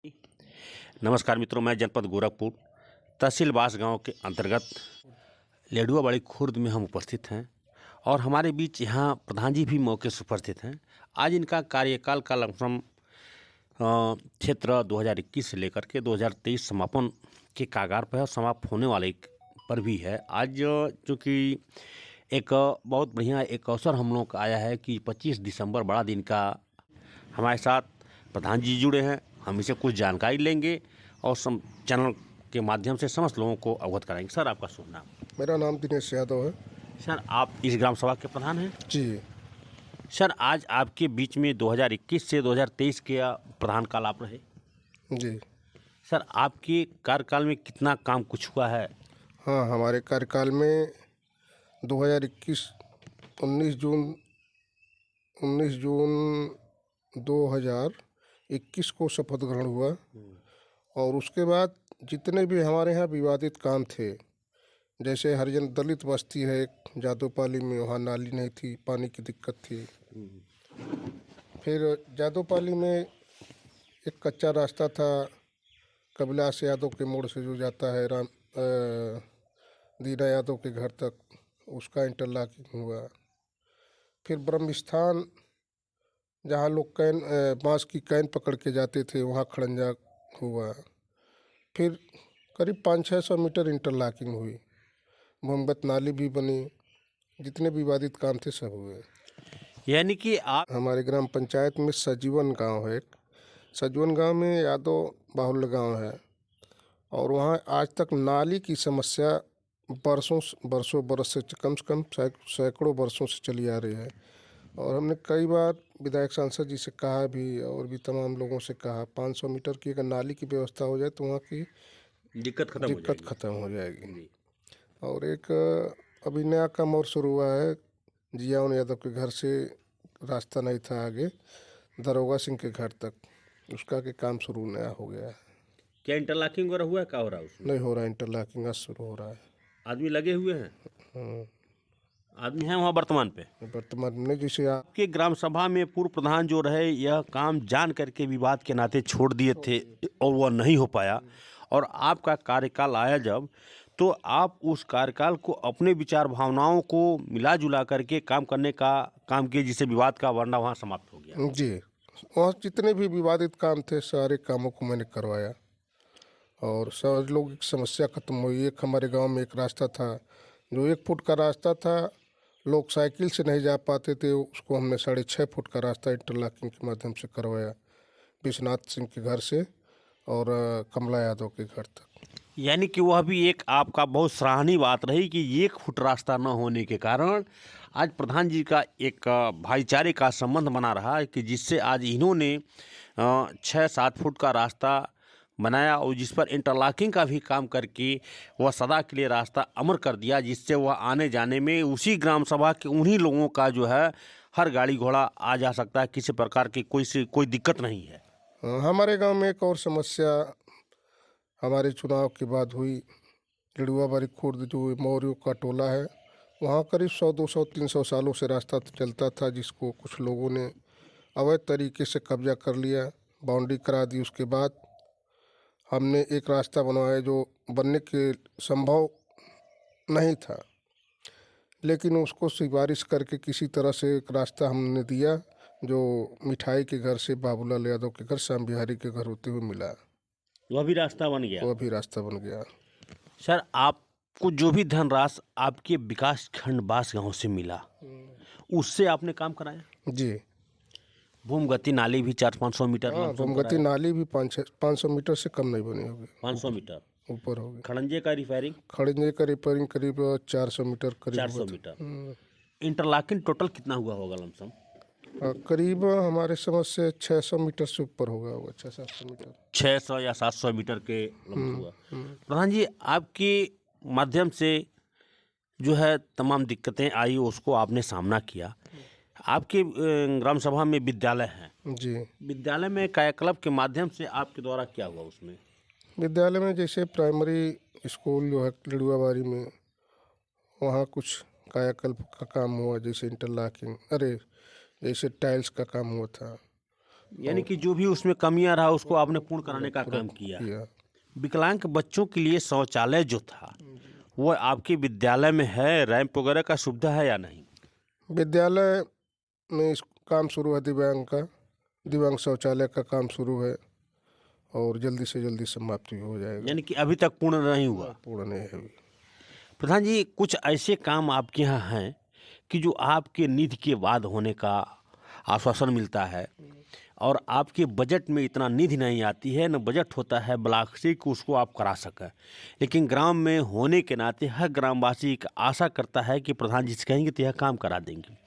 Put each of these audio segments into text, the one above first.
नमस्कार मित्रों, मैं जनपद गोरखपुर तहसील बांसगांव के अंतर्गत लेडुआबाड़ी खुर्द में हम उपस्थित हैं और हमारे बीच यहाँ प्रधान जी भी मौके से उपस्थित हैं। आज इनका कार्यकाल का लमसम क्षेत्र 2021 से लेकर के 2023 समापन के कागार पर है और समाप्त होने वाले पर भी है। आज चूँकि एक बहुत बढ़िया एक अवसर हम लोग का आया है कि 25 दिसंबर बड़ा दिन का हमारे साथ प्रधान जी जुड़े हैं। हम इसे कुछ जानकारी लेंगे और चैनल के माध्यम से समस्त लोगों को अवगत कराएंगे। सर, आपका शुभ नाम? मेरा नाम दिनेश यादव है। सर, आप इस ग्राम सभा के प्रधान हैं? जी। सर, आज आपके बीच में 2021 से 2023 के प्रधान काल आप रहे। जी। सर, आपके कार्यकाल में कितना काम कुछ हुआ है? हाँ, हमारे कार्यकाल में 2021 19 जून 2021 को शपथ ग्रहण हुआ और उसके बाद जितने भी हमारे यहाँ विवादित काम थे, जैसे हरिजन दलित बस्ती है एक जादोपाली में, वहाँ नाली नहीं थी, पानी की दिक्कत थी। फिर जादोपाली में एक कच्चा रास्ता था कबिलास यादव के मोड़ से जो जाता है दीना यादव के घर तक, उसका इंटरलॉकिंग हुआ। फिर ब्रह्म स्थान जहाँ लोग बांस की कैन पकड़ के जाते थे, वहाँ खड़ंजा हुआ। फिर करीब 500-600 मीटर इंटरलॉकिंग हुई। मोमबत नाली भी बनी। जितने विवादित काम थे सब हुए। यानी कि आप हमारे ग्राम पंचायत में सजीवन गांव है। सजीवन गांव में यादव बाहुल्य गांव है और वहाँ आज तक नाली की समस्या बरसों से कम सैकड़ों वर्षों से चली आ रही है। और हमने कई बार विधायक सांसद जी से कहा भी और भी तमाम लोगों से कहा, 500 मीटर की अगर नाली की व्यवस्था हो जाए तो वहाँ की दिक्कत खत्म हो जाएगी। और एक अभी नया काम और शुरू हुआ है। जियाउन यादव के घर से रास्ता नहीं था आगे दरोगा सिंह के घर तक, उसका के काम शुरू नया हो गया है। क्या इंटरलॉकिंग वगैरह हुआ है? क्या हो रहा है उसमें? नहीं हो रहा, इंटरलॉकिंग आज शुरू हो रहा है। आदमी लगे हुए हैं? हाँ, आदमी हैं वहाँ वर्तमान पे? वर्तमान में जैसे आपके ग्राम सभा में पूर्व प्रधान जो रहे, यह काम जान करके विवाद के नाते छोड़ दिए थे और वह नहीं हो पाया और आपका कार्यकाल आया जब, तो आप उस कार्यकाल को अपने विचार भावनाओं को मिला जुला करके काम करने का काम किए, जिससे विवाद का वरना वहाँ समाप्त हो गया। जी, वहाँ जितने भी विवादित काम थे सारे कामों को मैंने करवाया और सब लोग की समस्या खत्म हुई। एक हमारे गांव में एक रास्ता था जो 1 फुट का रास्ता था, लोग साइकिल से नहीं जा पाते थे, उसको हमने 6.5 फुट का रास्ता इंटरलॉकिंग के माध्यम से करवाया, विश्वनाथ सिंह के घर से और कमला यादव के घर तक। यानी कि वह भी एक आपका बहुत सराहनीय बात रही कि 1 फुट रास्ता न होने के कारण आज प्रधान जी का एक भाईचारे का संबंध बना रहा है कि जिससे आज इन्होंने 6-7 फुट का रास्ता बनाया और जिस पर इंटरलॉकिंग का भी काम करके वह सदा के लिए रास्ता अमर कर दिया, जिससे वह आने जाने में उसी ग्राम सभा के उन्हीं लोगों का जो है हर गाड़ी घोड़ा आ जा सकता है, किसी प्रकार की कोई दिक्कत नहीं है। हमारे गांव में एक और समस्या हमारे चुनाव के बाद हुई। लेडुआबाड़ी खुर्द जो मौर्यों का टोला है, वहाँ करीब 100, 200, 300 सालों से रास्ता चलता था, जिसको कुछ लोगों ने अवैध तरीके से कब्जा कर लिया, बाउंड्री करा दी। उसके बाद हमने एक रास्ता बनवाया जो बनने के संभव नहीं था, लेकिन उसको सिफारिश करके किसी तरह से एक रास्ता हमने दिया जो मिठाई के घर से बाबूलाल यादव के घर, श्याम बिहारी के घर होते हुए मिला। वह भी रास्ता बन गया। वो भी रास्ता बन गया। सर, आपको जो भी धनराशि आपके विकास खंड बांसगांव से मिला, उससे आपने काम कराया? जी। भूमगति नाली भी 400-500 मीटर हाँ, लमसम भूमगति कराया? नाली भी 500 मीटर से कम नहीं बनी होगी, 500 मीटर। ऊपर होगी। खड़ंजे का रिपेयरिंग खड़ंजे का रिपेयरिंग करीब 400 मीटर करीब 400 हुआ था। मीटर। इंटरलॉकिंग टोटल कितना हुआ होगा लमसम? करीब हमारे समझ से 600 मीटर से ऊपर होगा, 600-700 मीटर। 600 या 700 मीटर के लमसम हुआ। प्रधान जी, आपके माध्यम से जो है तमाम दिक्कतें आई, उसको आपने सामना किया। आपके ग्राम सभा में विद्यालय हैं। जी। विद्यालय में कायाकल्प के माध्यम से आपके द्वारा क्या हुआ उसमें? विद्यालय में जैसे प्राइमरी स्कूल जो है लेडुआबाड़ी में, वहाँ कुछ कायाकल्प का काम हुआ, जैसे इंटरलॉकिंग, जैसे टाइल्स का काम हुआ था। यानी कि जो भी उसमें कमियां रहा उसको आपने पूर्ण कराने का काम किया। किया। विकलांग बच्चों के लिए शौचालय जो था वो आपके विद्यालय में है, रैंप वगैरह का सुविधा है या नहीं? विद्यालय में इस काम शुरू है दिव्यांग का, दिव्यांग शौचालय का काम शुरू है और जल्दी से जल्दी समाप्ति हो जाएगा। यानी कि अभी तक पूर्ण नहीं हुआ। पूर्ण नहीं है अभी। प्रधान जी, कुछ ऐसे काम आपके यहाँ हैं कि जो आपके निधि के बाद होने का आश्वासन मिलता है और आपके बजट में इतना निधि नहीं आती है, न बजट होता है ब्लॉक से कि उसको आप करा सकें, लेकिन ग्राम में होने के नाते हर ग्रामवासी एक आशा करता है कि प्रधान जी से कहेंगे तो यह काम करा देंगे,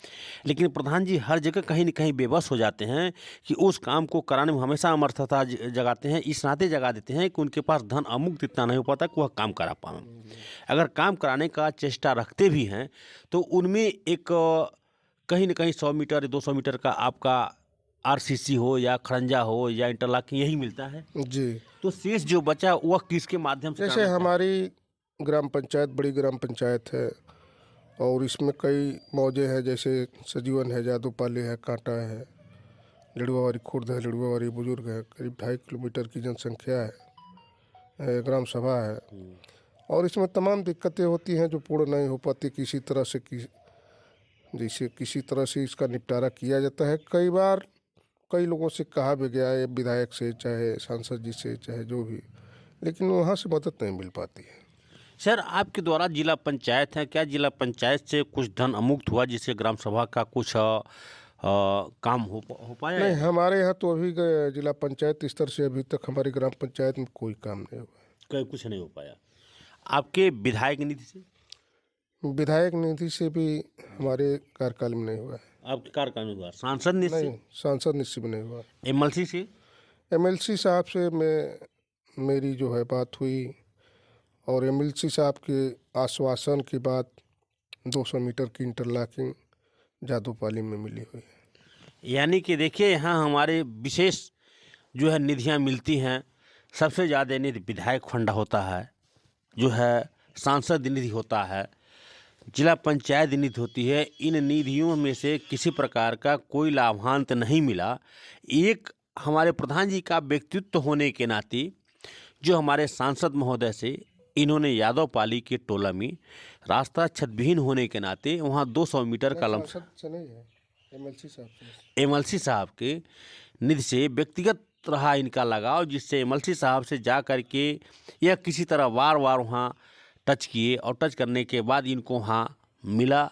लेकिन प्रधान जी हर जगह कहीं न कहीं बेबस हो जाते हैं कि उस काम को कराने में हमेशा अमर्थता जगाते हैं, इस नाते जगा देते हैं कि उनके पास धन अमुक्त इतना नहीं हो पाता कि वह काम करा पाएँ। अगर काम कराने का चेष्टा रखते भी हैं तो उनमें एक कहीं न कहीं 100 मीटर 200 मीटर का आपका आरसीसी हो या खड़ंजा हो या इंटरलॉकिंग यही मिलता है। जी, तो शेष जो बचा वह किसके माध्यम से जैसे कराना चाहिए? हमारी ग्राम पंचायत बड़ी ग्राम पंचायत है और इसमें कई मौजे हैं, जैसे सजीवन है, जादूपाली है, कांटा है, लिडुआवारी खुर्द है, लिडुआवारी बुजुर्ग है, करीब 2.5 किलोमीटर की जनसंख्या है, ग्राम सभा है और इसमें तमाम दिक्कतें होती हैं जो पूर्ण नहीं हो पाती किसी तरह से, जैसे किसी तरह से इसका निपटारा किया जाता है। कई बार कई लोगों से कहा भी गया है, विधायक से, चाहे सांसद जी से, चाहे जो भी, लेकिन वहाँ से मदद नहीं मिल पाती है। सर, आपके द्वारा जिला पंचायत है, क्या जिला पंचायत से कुछ धन अमुक्त हुआ जिससे ग्राम सभा का कुछ काम हो पाया नहीं, या नहीं? हमारे यहाँ तो अभी जिला पंचायत स्तर से अभी तक हमारी ग्राम पंचायत में कोई काम नहीं हुआ। कहीं कुछ नहीं हो पाया। आपके विधायक निधि से? विधायक निधि से भी हमारे कार्यकाल में नहीं हुआ है। आपके कार्यकाल में हुआ। सांसद निधि नहीं, से? सांसद निधि में नहीं हुआ। एमएलसी से? एमएलसी साहब से मेरी जो है बात हुई और एमएलसी साहब के आश्वासन के बाद 200 मीटर की इंटरलॉकिंग जादूपाली में मिली हुई है। यानी कि देखिए यहाँ हमारे विशेष जो है निधियाँ मिलती हैं, सबसे ज़्यादा निधि विधायक फंड होता है, जो है सांसद निधि होता है, जिला पंचायत निधि होती है। इन निधियों में से किसी प्रकार का कोई लाभांत नहीं मिला। एक हमारे प्रधान जी का व्यक्तित्व होने के नाते जो हमारे सांसद महोदय से इन्होंने यादव पाली के टोला में रास्ता छतविहीन होने के नाते वहाँ 200 मीटर का लम्स सांसद से नहीं है, एमएलसी साहब से। एमएलसी साहब के निधि से व्यक्तिगत रहा इनका लगाव, जिससे एमएलसी साहब से जा कर के यह किसी तरह वार वार वहाँ टच किए और टच करने के बाद इनको वहाँ मिला,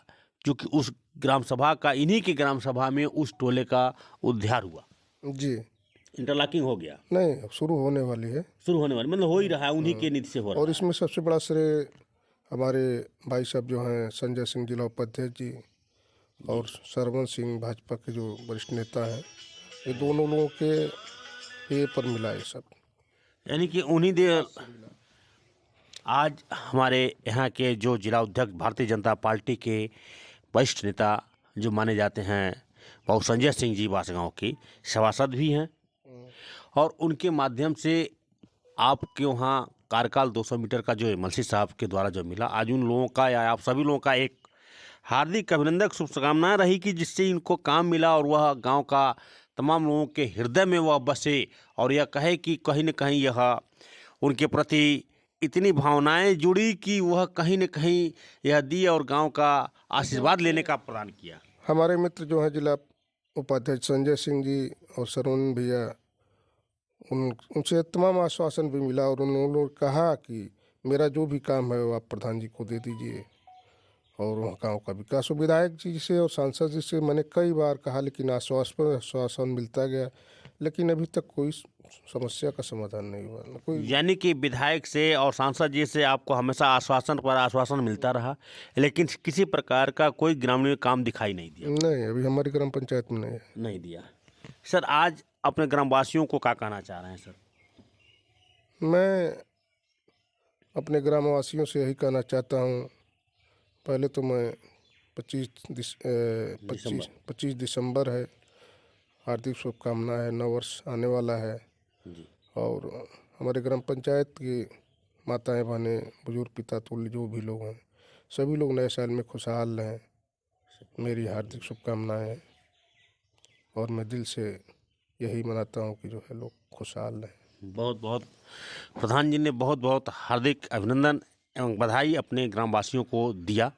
क्योंकि उस ग्राम सभा का, इन्हीं की ग्राम सभा में उस टोले का उद्धार हुआ, जी, इंटरलॉकिंग हो गया। नहीं, अब शुरू होने वाली है शुरू होने वाली मतलब हो ही रहा है, उन्हीं के निधि से हो रहा और है। इसमें सबसे बड़ा श्रेय हमारे भाई साहब जो हैं संजय सिंह जिला उपाध्यक्ष जी और सरवन सिंह भाजपा के जो वरिष्ठ नेता हैं, ये दोनों लोगों के ये पर मिला ये सब। यानी कि उन्हीं दे आज हमारे यहाँ के जो जिला अध्यक्ष भारतीय जनता पार्टी के वरिष्ठ नेता जो माने जाते हैं वो संजय सिंह जी बासगांव के सभासद भी हैं और उनके माध्यम से आपके वहाँ कार्यकाल 200 मीटर का जो एमएलसी साहब के द्वारा जो मिला, आज उन लोगों का या आप सभी लोगों का एक हार्दिक अभिनंदन, शुभकामनाएं रही कि जिससे इनको काम मिला और वह गांव का तमाम लोगों के हृदय में वह बसे और यह कहे कि कहीं न कहीं यह उनके प्रति इतनी भावनाएं जुड़ी कि वह कहीं न कहीं यह दी और गांव का आशीर्वाद लेने का प्रदान किया। हमारे मित्र जो हैं जिला उपाध्यक्ष संजय सिंह जी और सरवन भैया, उनसे तमाम आश्वासन भी मिला और उन्होंने कहा कि मेरा जो भी काम है वो आप प्रधान जी को दे दीजिए और वहाँ गाँव का विकास। विधायक जी से और सांसद जी से मैंने कई बार कहा, लेकिन आश्वासन मिलता गया, लेकिन अभी तक कोई समस्या का समाधान नहीं हुआ, न कोई। यानी कि विधायक से और सांसद जी से आपको हमेशा आश्वासन पर आश्वासन मिलता रहा, लेकिन किसी प्रकार का कोई ग्रामीण काम दिखाई नहीं दिया। नहीं, अभी हमारी ग्राम पंचायत में नहीं है। नहीं दिया। सर, आज अपने ग्रामवासियों को क्या कहना चाह रहे हैं सर? मैं अपने ग्रामवासियों से यही कहना चाहता हूँ, पहले तो मैं 25 दिसंबर है, हार्दिक शुभकामनाएं है, नव वर्ष आने वाला है जी। और हमारे ग्राम पंचायत की माताएं बहनें बुजुर्ग पिता तुल्य जो भी लोग हैं, सभी लोग नए साल में खुशहाल रहें, मेरी हार्दिक शुभकामनाएं हैं और मैं दिल से यही मनाता हूँ कि जो है लोग खुशहाल रहें। बहुत बहुत प्रधान जी ने बहुत बहुत हार्दिक अभिनंदन एवं बधाई अपने ग्रामवासियों को दिया।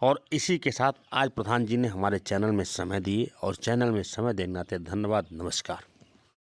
और इसी के साथ आज प्रधान जी ने हमारे चैनल में समय दिए और चैनल में समय देने के नाते धन्यवाद, नमस्कार।